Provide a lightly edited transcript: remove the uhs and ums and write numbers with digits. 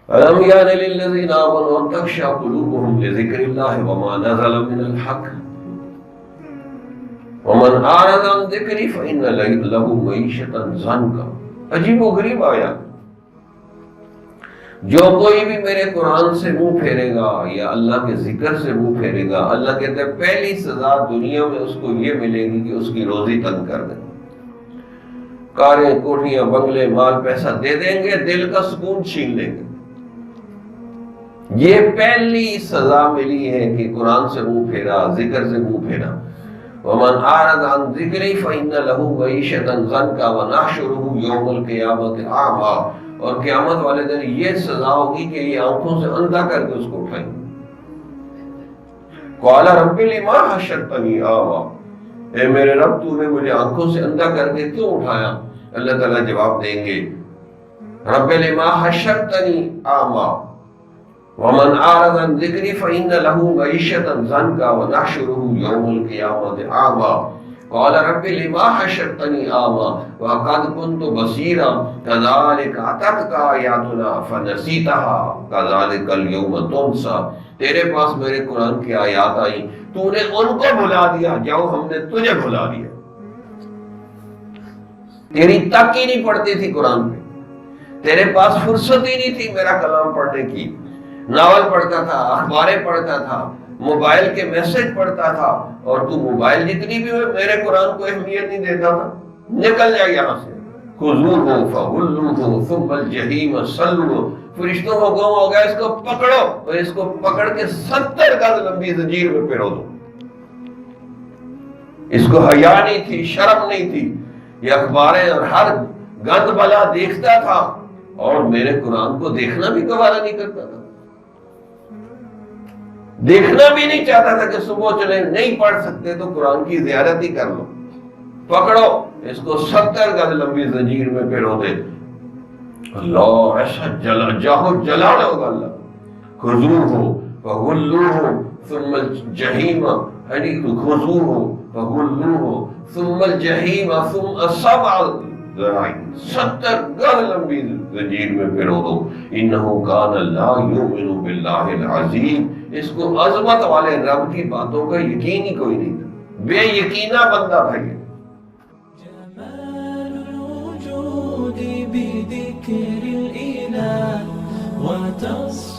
ألم يأن للذين آمنوا أن تخشع قلوبهم لذكر الله وما نزل من الحق ومن أعرض عن ذكري فإن له معيشة ضنكا. عجیب و غریب آیا. جو کوئی بھی میرے قرآن سے منہ پھیرے گا یا اللہ کے ذکر سے منہ پھیرے گا، اللہ کہتے ہیں پہلی سزا دنیا میں اس کو یہ ملے گی کہ اس کی روزی تنگ کر دیں. کاریں، کوٹھیاں، بنگلے، مال پیسہ دے دیں گے، دل کا سکون چھین لیں گے. یہ پہلی سزا ملی ہے کہ قرآن سے منہ پھیرا، ذکر سے منہ پھیرا. وَمَنْ أَعْرَضَ عَنْ ذِكْرِي فَإِنَّ لَهُ مَعِيشَةً ضَنكًا وَنَحْشُرُهُ يَوْمَ الْقِيَامَةِ أَعْمَىٰ. اور قیامت والے دن یہ سزا ہوگی کہ یہ آنکھوں سے اندھا کر کے اس کو اٹھائیں گے. قَالَ رَبِّ لِمَا حَشَرْتَنِي أَعْمَىٰ. اے میرے رب تو نے مجھے آنکھوں سے اندھا کر کے کیوں اٹھایا؟ اللہ تعالیٰ جواب دیں گے رَبِّ لِمَا حَشَرْتَنِي أَعْمَىٰ وَمَنْ أَعْرَضَ عَنْ ذِكْرِي فَإِنَّ لَهُ مَعِيشَةً ضَنكًا وَنَحْشُرُهُ يَوْمَ الْقِيَامَةِ أَعْمَىٰ. قَالَ رَبِّ لِمَا حَشَرْتَنِي أَعْمَىٰ وَقَدْ كُنتُ بَصِيرًا كَذَٰلِكَ أَتَتْكَ آيَاتُنَا فَنَسِيتَهَا كَذَٰلِكَ الْيَوْمَ تُنسَىٰ. تیرے پاس میرے قرآن کی آیات آئیں، تو نے ان کو بھلا دیا جاؤ ہم نے تجھے بھلا دیا. تیری تک ہی نہیں پڑتی تھی قرآن پہ، تیرے پاس فرصت ہی نہیں تھی میرا کلام پڑھنے کی. ناول پڑھتا تھا، اخباریں پڑھتا تھا، موبائل کے میسج پڑھتا تھا، اور تو موبائل جتنی بھی ہوئے میرے قرآن کو اہمیت نہیں دیتا تھا. نکل جائے یہاں سے. خذوہ فغلوہ ثم الجحیم صلوہ. فرشتوں کو گم ہو گیا اس کو پکڑو اور اس کو پکڑ کے 70 گز لمبی زنجیر میں پھیرو دو. اس کو حیا نہیں تھی، شرم نہیں تھی. یہ اخباریں اور ہر گند بلا دیکھتا تھا اور میرے قرآن کو دیکھنا بھی گوارا نہیں کرتا تھا. دیکھنا بھی نہیں چاہتا تھا کہ صبح چلے نہیں پڑھ سکتے تو قرآن کی زیارت ہی کر لو. پکڑو اس کو 70 گز لمبی زنجیر میں پھیرو دے. اللہ ایسا جلال ہوگا اللہ. خذوہ فغلوہ ثم الجحیم، یعنی خذوہ فغلوہ ثم الجحیم ثم 70 گز لمبی زنجیر میں پھیرو دو. انہ کان لا یؤمن باللہ العظیم. اس کو عظمت والے رب کی باتوں کا یقین ہی کوئی نہیں تھا، بے یقینہ بندہ تھا یہ. جمال الوجود بذکر الإله وتص